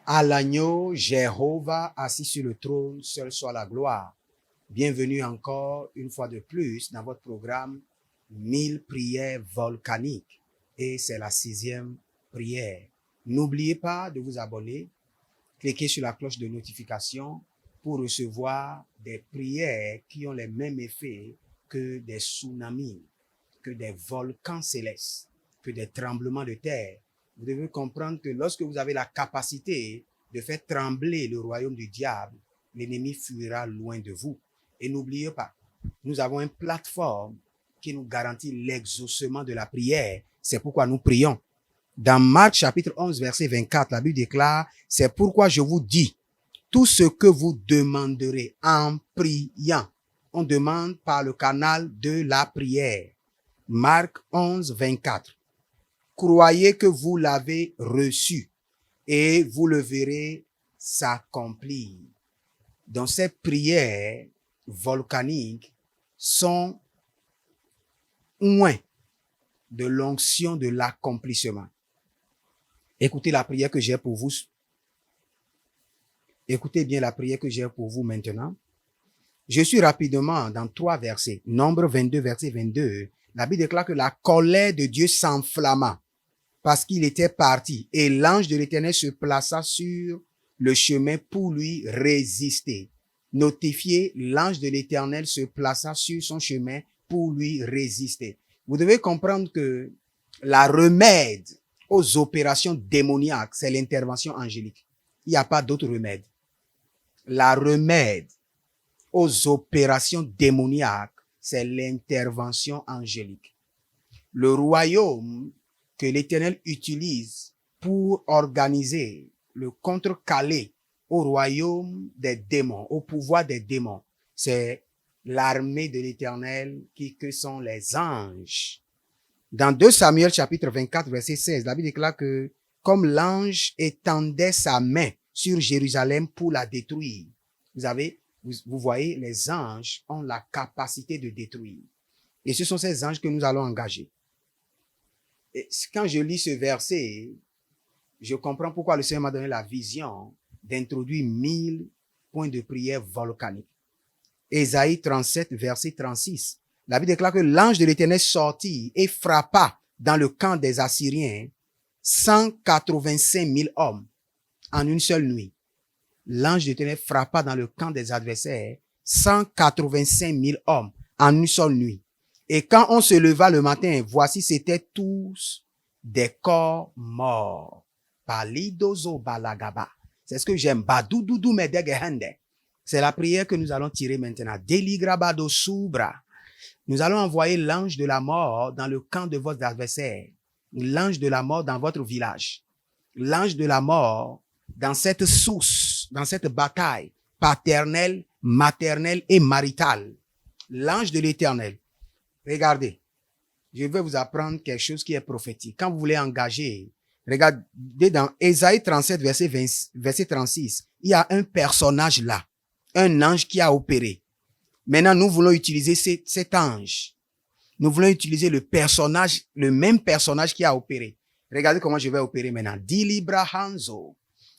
À l'agneau, Jéhovah assis sur le trône, seul soit la gloire. Bienvenue encore une fois de plus dans votre programme 1000 prières volcaniques. Et c'est la 6e prière. N'oubliez pas de vous abonner. Cliquez sur la cloche de notification pour recevoir des prières qui ont les mêmes effets que des tsunamis, que des volcans célestes, que des tremblements de terre. Vous devez comprendre que lorsque vous avez la capacité de faire trembler le royaume du diable, l'ennemi fuira loin de vous. Et n'oubliez pas, nous avons une plateforme qui nous garantit l'exaucement de la prière. C'est pourquoi nous prions. Dans Marc chapitre 11, verset 24, la Bible déclare, « C'est pourquoi je vous dis, tout ce que vous demanderez en priant, on demande par le canal de la prière. » Marc 11, 24. Croyez que vous l'avez reçu et vous le verrez s'accomplir. Donc ces prières volcaniques sont loin de l'onction de l'accomplissement. Écoutez la prière que j'ai pour vous. Écoutez bien la prière que j'ai pour vous maintenant. Je suis rapidement dans 3 versets. Nombre 22, verset 22. La Bible déclare que la colère de Dieu s'enflamma parce qu'il était parti et l'ange de l'Éternel se plaça sur le chemin pour lui résister. Notifiez, l'ange de l'Éternel se plaça sur son chemin pour lui résister. Vous devez comprendre que la remède aux opérations démoniaques, c'est l'intervention angélique. Il n'y a pas d'autre remède. La remède aux opérations démoniaques, c'est l'intervention angélique. Le royaume que l'Éternel utilise pour organiser le contrecaler au royaume des démons, au pouvoir des démons, c'est l'armée de l'Éternel que sont les anges. Dans 2 Samuel chapitre 24 verset 16, la Bible déclare que comme l'ange étendait sa main sur Jérusalem pour la détruire, vous voyez, les anges ont la capacité de détruire. Et ce sont ces anges que nous allons engager. Et quand je lis ce verset, je comprends pourquoi le Seigneur m'a donné la vision d'introduire 1000 points de prière volcaniques. Ésaïe 37, verset 36. La Bible déclare que l'ange de l'Éternel sortit et frappa dans le camp des Assyriens 185 000 hommes en une seule nuit. L'ange de l'Éternel frappa dans le camp des adversaires 185 000 hommes en une seule nuit. Et quand on se leva le matin, voici c'étaient tous des corps morts. Palidozo balagaba. C'est ce que j'aime. Badoudoudou medegehende. C'est la prière que nous allons tirer maintenant. Deligrabado subra. Nous allons envoyer l'ange de la mort dans le camp de votre adversaire. L'ange de la mort dans votre village. L'ange de la mort dans cette source, dans cette bataille paternelle, maternelle et maritale. L'ange de l'Éternel. Regardez, je vais vous apprendre quelque chose qui est prophétique. Quand vous voulez engager, regardez dans Ésaïe 37, verset 36, il y a un personnage là, un ange qui a opéré. Maintenant, nous voulons utiliser cet ange. Nous voulons utiliser le même personnage qui a opéré. Regardez comment je vais opérer maintenant. Dilibra Hanzo.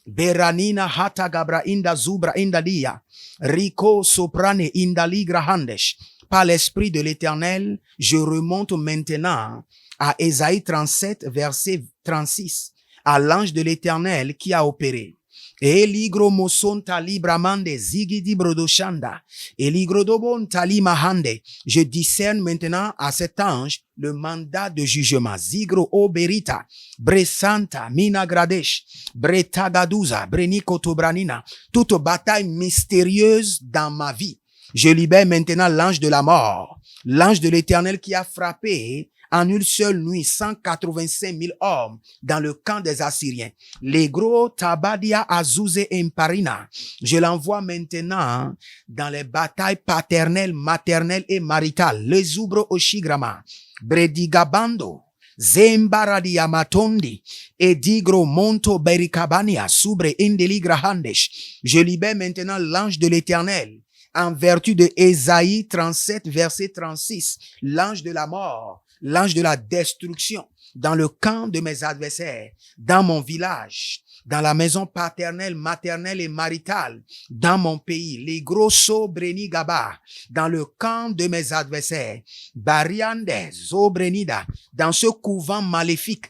Beranina hata gabra inda zubra inda dia. Rico soprane inda ligra handesh. Par l'esprit de l'Éternel, je remonte maintenant à Ésaïe 37, verset 36, à l'ange de l'Éternel qui a opéré. Eligro moson tali bramande zigidi brodoshanda. Eligro dobon tali mahande. Je discerne maintenant à cet ange le mandat de jugement. Zigro oberita, bresanta, minagradesh, bretagaduza, brenikotobranina. Toute bataille mystérieuse dans ma vie. Je libère maintenant l'ange de la mort, l'ange de l'Éternel qui a frappé en une seule nuit 185 000 hommes dans le camp des Assyriens. Les gros tabadia azuze imparina. Je l'envoie maintenant dans les batailles paternelles, maternelles et maritales. Les zubro oshigrama, bredigabando, zembaradia matondi, edigro monto berikabania, subre indeligra handesh. Je libère maintenant l'ange de l'Éternel. En vertu de Ésaïe 37, verset 36, l'ange de la mort, l'ange de la destruction, dans le camp de mes adversaires, dans mon village, dans la maison paternelle, maternelle et maritale, dans mon pays, les grosso breni gaba, dans le camp de mes adversaires, bariande, zobrenida, dans ce couvent maléfique.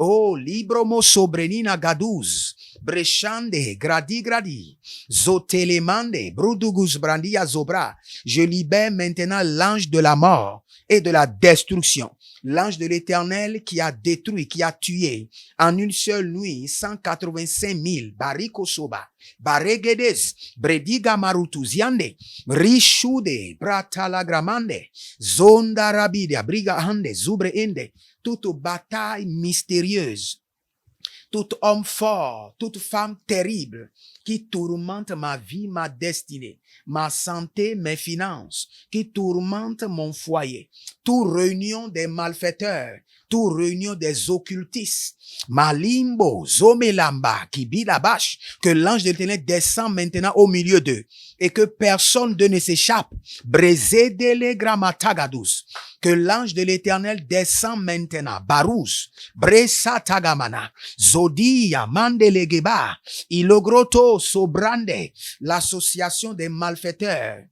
Oh, libromo sobrenina gaduz, brechande, gradi, zotelemande, brudugus brandia zobra. Je libère maintenant l'ange de la mort et de la destruction. L'ange de l'Éternel qui a détruit, qui a tué en une seule nuit 185 000 barikosoba, baregedes, brediga marutuziande, rishude, bratalagramande, zonda rabida, brigahande, zubreende, toute bataille mystérieuse, tout homme fort, toute femme terrible qui tourmente ma vie, ma destinée, ma santé, mes finances, qui tourmente mon foyer, toute réunion des malfaiteurs, toute réunion des occultistes, Malimbo, Zomelamba, Kibilabash, que l'ange de l'Éternel descend maintenant au milieu d'eux et que personne d'eux ne s'échappe. Brezedele Gramatagadus, que l'ange de l'Éternel descend maintenant. Barous, Bresa Tagamana, Zodia, Mandelegeba, Ilogroto, Sobrande, l'association des malfaiteurs.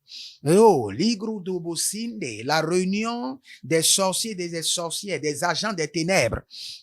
Oh, Ligrudubusinde, la réunion des sorciers, des sorcières, des agents des ténèbres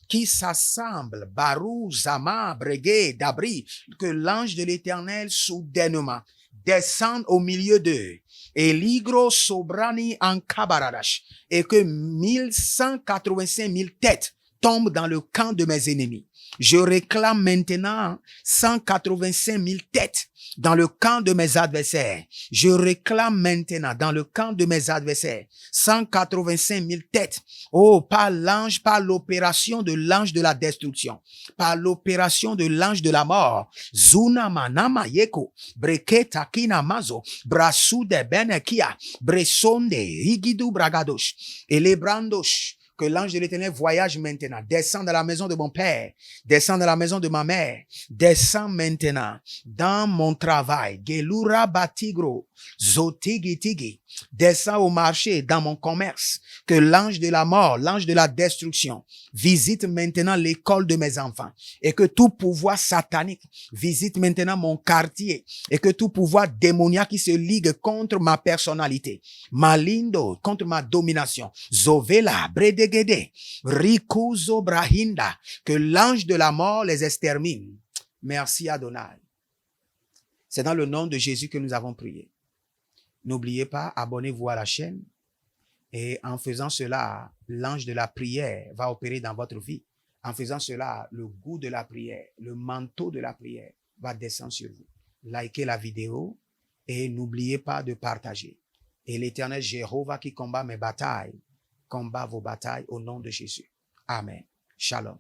qui s'assemblent. Barou, Zama, Breguet, Dabri, que l'ange de l'Éternel soudainement descende au milieu d'eux. Et Ligro Sobrani en Kabaradash, et que 1185 000 têtes tombent dans le camp de mes ennemis. Je réclame maintenant 185 000 têtes dans le camp de mes adversaires. Je réclame maintenant dans le camp de mes adversaires 185 000 têtes. Oh, par l'ange, par l'opération de l'ange de la destruction, par l'opération de l'ange de la mort. Zuna manama yeko, breketa kina mazo, brasude benekia, bresonde, igidu bragadosh, elebrandosh. Que l'ange de l'Éternel voyage maintenant, descend dans la maison de mon père, descend dans la maison de ma mère, descend maintenant dans mon travail, gelura batigro, zotigitigi, descend au marché, dans mon commerce, que l'ange de la mort, l'ange de la destruction, visite maintenant l'école de mes enfants, et que tout pouvoir satanique visite maintenant mon quartier, et que tout pouvoir démoniaque qui se ligue contre ma personnalité, malindo, contre ma domination, zovela, bredegede, rikuzo brahinda, que l'ange de la mort les extermine. Merci Adonai. C'est dans le nom de Jésus que nous avons prié. N'oubliez pas, abonnez-vous à la chaîne. Et en faisant cela, l'ange de la prière va opérer dans votre vie. En faisant cela, le goût de la prière, le manteau de la prière va descendre sur vous. Likez la vidéo et n'oubliez pas de partager. Et l'Éternel Jéhovah qui combat mes batailles, combat vos batailles au nom de Jésus. Amen. Shalom.